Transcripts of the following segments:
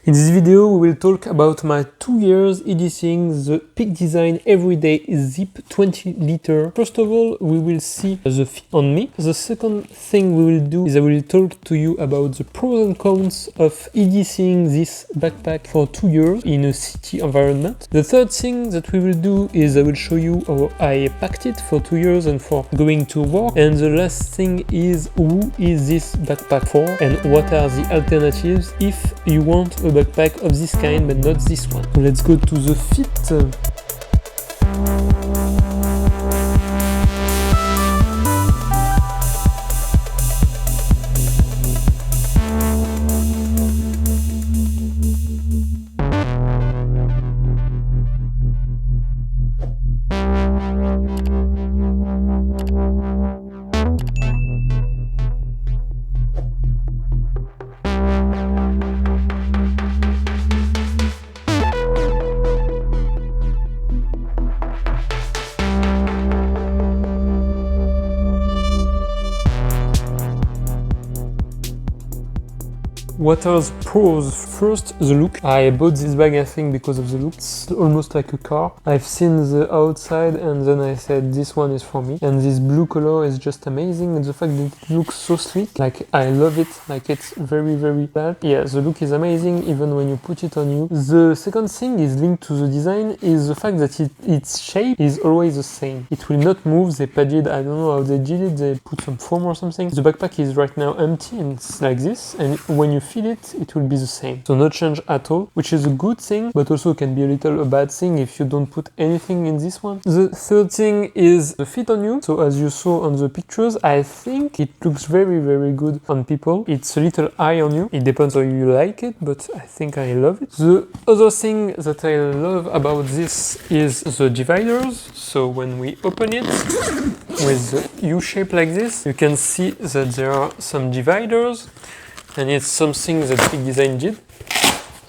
In this video, we will talk about my 2 years EDCing the Peak Design Everyday Zip 20 liter. First of all, we will see the fit on me. The second thing we will do is I will talk to you about the pros and cons of EDCing this backpack for 2 years in a city environment. The third thing that we will do is I will show you how I packed it for 2 years and for going to work. And the last thing is who is this backpack for and what are the alternatives if you want a backpack of this kind but not this one. So let's go to the fit. What are the pros? First, the look. I bought this bag, I think, because of the look. It's almost like a car. I've seen the outside and then I said this one is for me. And this blue color is just amazing. And the fact that it looks so sleek, like I love it. Like it's very, very bad. Yeah, the look is amazing even when you put it on you. The second thing is linked to the design is the fact that its shape is always the same. It will not move. They padded, I don't know how they did it. They put some foam or something. The backpack is right now empty and it's like this. And when you fill it, it will be the same. So no change at all, which is a good thing, but also can be a little a bad thing if you don't put anything in this one. The third thing is the fit on you. So as you saw on the pictures, I think it looks very, very good on people. It's a little high on you. It depends how you like it, but I think I love it. The other thing that I love about this is the dividers. So when we open it with the U shape like this, you can see that there are some dividers. And it's something that Peak Design did.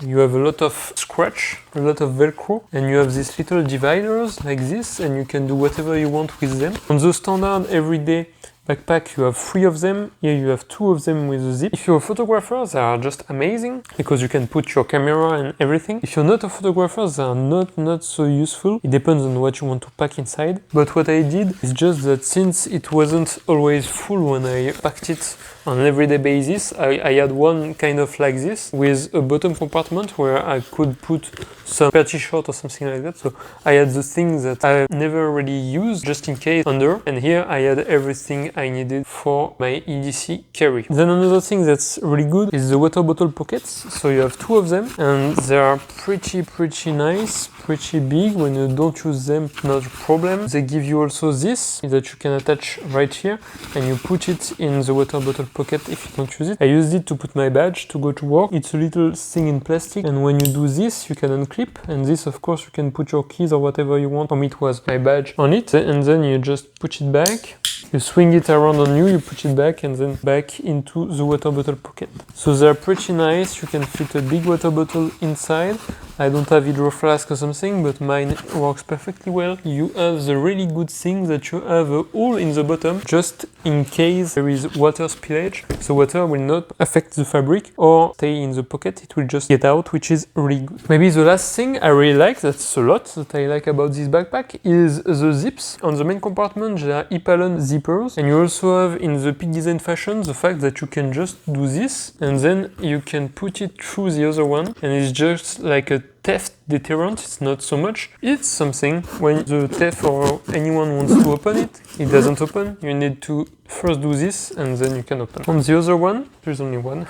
You have a lot of scratch, a lot of Velcro, and you have these little dividers like this, and you can do whatever you want with them. On the standard everyday backpack, you have 3 of them. Here you have 2 of them with a zip. If you're a photographer, they are just amazing because you can put your camera and everything. If you're not a photographer, they are not so useful. It depends on what you want to pack inside. But what I did is just that since it wasn't always full when I packed it on an everyday basis, I had one kind of like this with a bottom compartment where I could put some spare t-shirt or something like that. So I had the things that I never really used just in case under, and here I had everything I needed for my EDC carry. Then another thing that's really good is the water bottle pockets. So you have 2 of them and they are pretty nice, pretty big. When you don't use them, not a problem. They give you also this that you can attach right here and you put it in the water bottle pocket if you don't use it. I used it to put my badge to go to work. It's a little thing in plastic, and when you do this you can unclip, and this of course you can put your keys or whatever you want. For me it was my badge on it, and then you just put it back. You swing it around on you, you put it back and then back into the water bottle pocket. So they're pretty nice. You can fit a big water bottle inside. I don't have hydro flask or something, but mine works perfectly well. You have the really good thing that you have a hole in the bottom just in case there is water spillage. So water will not affect the fabric or stay in the pocket. It will just get out, which is really good. Maybe the last thing I really like, that's a lot that I like about this backpack, is the zips. On the main compartment, there are Ipalon zippers. And you also have in the Peak Design fashion the fact that you can just do this and then you can put it through the other one, and it's just like a theft deterrent. It's not so much. It's something. When the thief or anyone wants to open it, it doesn't open. You need to first do this and then you can open. On the other one, there's only one.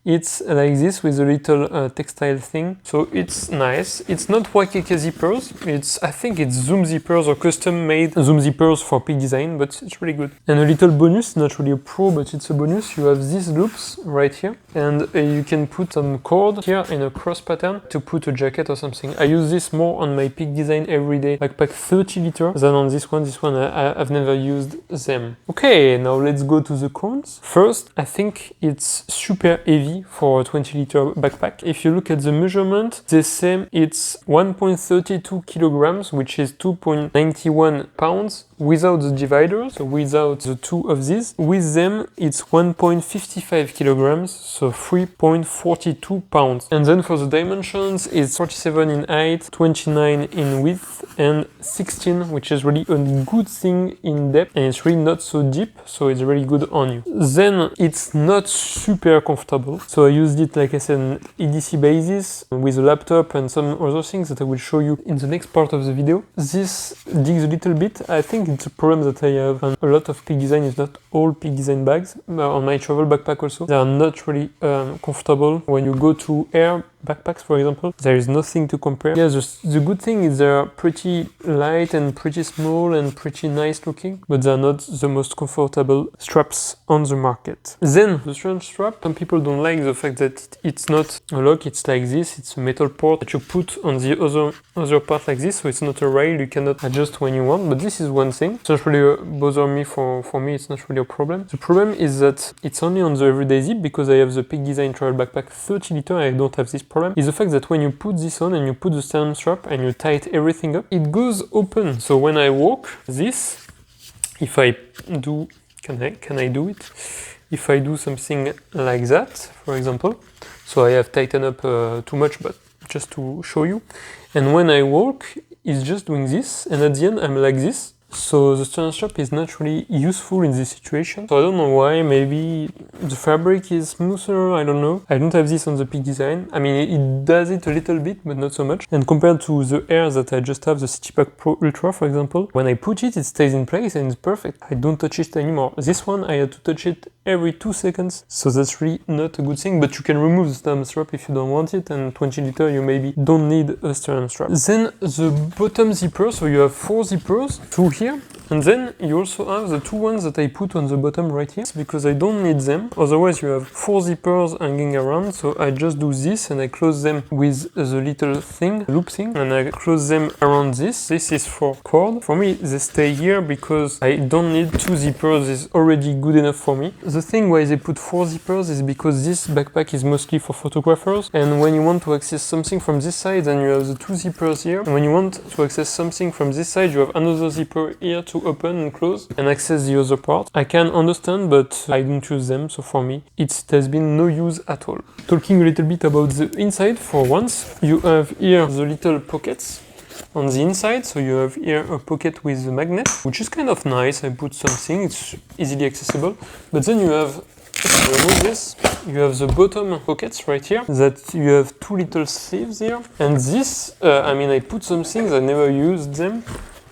It's like this with a little textile thing. So it's nice. It's not YKK zippers. I think it's zoom zippers or custom made zoom zippers for Peak Design, but it's really good. And a little bonus, not really a pro, but it's a bonus. You have these loops right here, and you can put some cord here in a cross pattern to put a jacket or something. I use this more on my Peak Design everyday backpack 30 liter than on this one. This one I've never used them. Okay, now let's go to the cons. First, I think it's super heavy for a 20 liter backpack. If you look at the measurement, they say it's 1.32 kilograms, which is 2.91 pounds. without the dividers, so without the two of these. With them, it's 1.55 kilograms, so 3.42 pounds. And then for the dimensions, it's 47 in height, 29 in width, and 16, which is really a good thing in depth, and it's really not so deep, so it's really good on you. Then it's not super comfortable, so I used it, like I said, on EDC basis with a laptop and some other things that I will show you in the next part of the video. This digs a little bit. I think it's a problem that I have on a lot of peak design, is not all peak design bags. On my travel backpack also, they are not really comfortable. When you go to air backpacks, for example, there is nothing to compare. Yeah, the good thing is they're pretty light and pretty small and pretty nice looking, but they're not the most comfortable straps on the market. Then the strange strap, some people don't like the fact that it's not a lock, it's like this, it's a metal port that you put on the other part like this, so it's not a rail, you cannot adjust when you want, but this is one thing. It's not really bother me, for me it's not really a problem. The problem is that it's only on the everyday zip, because I have the Peak Design travel backpack 30 liter, I don't have this problem, is the fact that when you put this on and you put the sternum strap and you tighten everything up, it goes open. So when I walk this, if I do, can I do it? If I do something like that, for example, so I have tightened up too much, but just to show you, and when I walk, it's just doing this, and at the end I'm like this. So the sternum strap is not really useful in this situation. So I don't know why, maybe the fabric is smoother, I don't know. I don't have this on the Peak Design. I mean, it does it a little bit, but not so much. And compared to the Air that I just have, the CityPack Pro Ultra, for example, when I put it, it stays in place and it's perfect. I don't touch it anymore. This one, I had to touch it every 2 seconds. So that's really not a good thing, but you can remove the sternum strap if you don't want it, and 20 liter, you maybe don't need a sternum strap. Then the bottom zipper, so you have 4 zippers, 2 here, and then you also have the 2 ones that I put on the bottom right here, because I don't need them. Otherwise you have 4 zippers hanging around, so I just do this and I close them with the little thing, loop thing, and I close them around this. This is for cord. For me, they stay here because I don't need 2 zippers, it's already good enough for me. The thing why they put 4 zippers is because this backpack is mostly for photographers, and when you want to access something from this side, then you have the 2 zippers here, and when you want to access something from this side, you have another zipper here to open and close and access the other part. I can understand, but I don't use them, so for me it has been no use at all. Talking a little bit about the inside for once, you have here the little pockets on the inside, so you have here a pocket with a magnet, which is kind of nice. I put something, it's easily accessible, but then you have, if you remove this, you have the bottom pockets right here, that you have 2 little sleeves here, and this, I mean, I put some things, I never used them,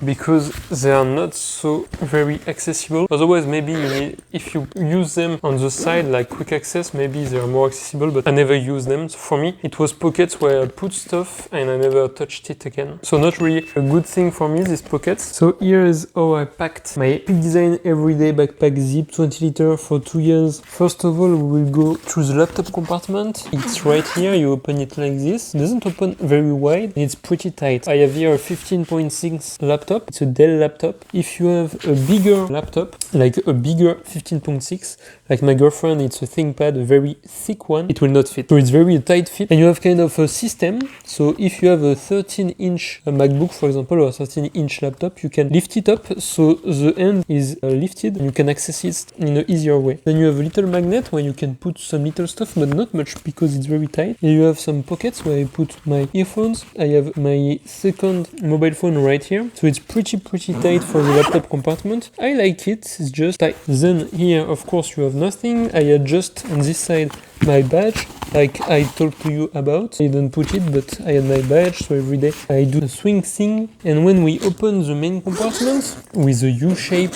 because they are not so very accessible. Otherwise, maybe you need, if you use them on the side like quick access, maybe they are more accessible, but I never use them. So for me, it was pockets where I put stuff and I never touched it again. So not really a good thing for me, these pockets. So here is how I packed my Peak Design everyday backpack zip 20 liter for 2 years. First of all, we will go through the laptop compartment. It's right here, you open it like this. It doesn't open very wide, and it's pretty tight. I have here a 15.6 laptop. It's a Dell laptop. If you have a bigger laptop, like a bigger 15.6, like my girlfriend, it's a ThinkPad, a very thick one, it will not fit. So it's very tight fit, and you have kind of a system. So if you have a 13-inch MacBook, for example, or a 13-inch laptop, you can lift it up so the end is lifted and you can access it in an easier way. Then you have a little magnet where you can put some little stuff, but not much because it's very tight. And you have some pockets where I put my earphones. I have my second mobile phone right here, so it's pretty tight for the laptop compartment. I like it, it's just tight. Then here, of course, you have nothing. I adjust on this side my badge, like I talked to you about. I didn't put it, but I had my badge, so every day I do a swing thing. And when we open the main compartment with a U shape,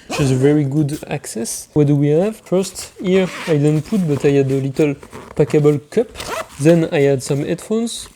which is a very good access, what do we have? First, here I didn't put, but I had a little packable cup. Then I had some headphones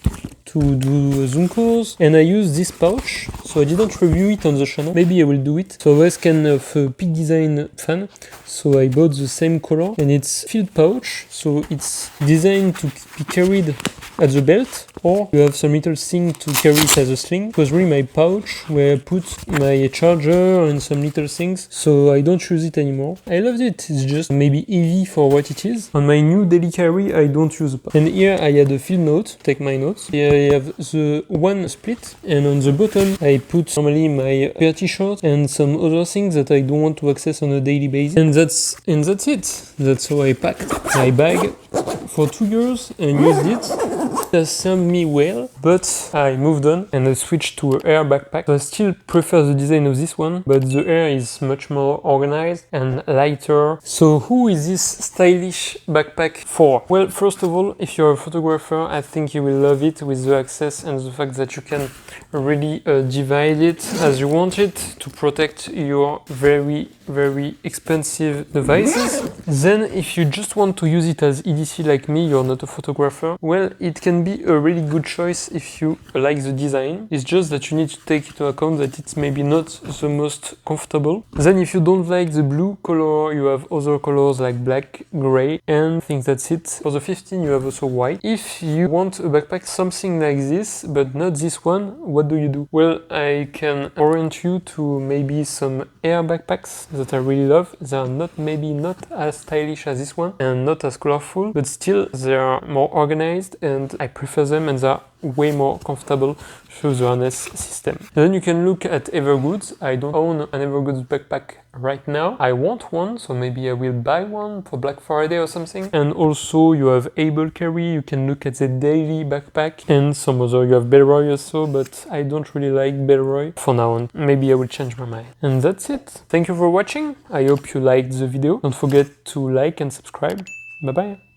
to do Zoom calls, and I use this pouch, so I didn't review it on the channel. Maybe I will do it. So I was kind of a Peak Design fan, so I bought the same color, and it's filled pouch, so it's designed to be carried at the belt, or you have some little thing to carry it as a sling. It was really my pouch where I put my charger and some little things, so I don't use it anymore. I loved it, it's just maybe heavy for what it is. On my new daily carry, I don't use a pouch. And here I had a field note, take my notes. Here I have the one split, and on the bottom I put normally my spare t-shirt and some other things that I don't want to access on a daily basis. And that's it. That's how I packed my bag for 2 years and used it. It has served me well, but I moved on and I switched to an air backpack. So I still prefer the design of this one, but the air is much more organized and lighter. So who is this stylish backpack for? Well, first of all, if you're a photographer, I think you will love it with the access and the fact that you can really divide it as you want it to protect your very expensive devices. Then if you just want to use it as EDC like me, you're not a photographer, well, it can be a really good choice if you like the design. It's just that you need to take into account that it's maybe not the most comfortable. Then if you don't like the blue color, you have other colors like black, gray, and I think that's it. For the 15 you have also white. If you want a backpack something like this, but not this one, what do you do? Well, I can orient you to maybe some air backpacks that I really love. They are maybe not as stylish as this one and not as colorful, but still they are more organized and I prefer them, and they're way more comfortable through the harness system. Then you can look at Evergoods. I don't own an Evergoods backpack right now. I want one, so maybe I will buy one for Black Friday or something. And also you have Able Carry, you can look at the daily backpack, and some other, you have Bellroy also, but I don't really like Bellroy for now on. Maybe I will change my mind. And that's it. Thank you for watching. I hope you liked the video. Don't forget to like and subscribe. Bye bye.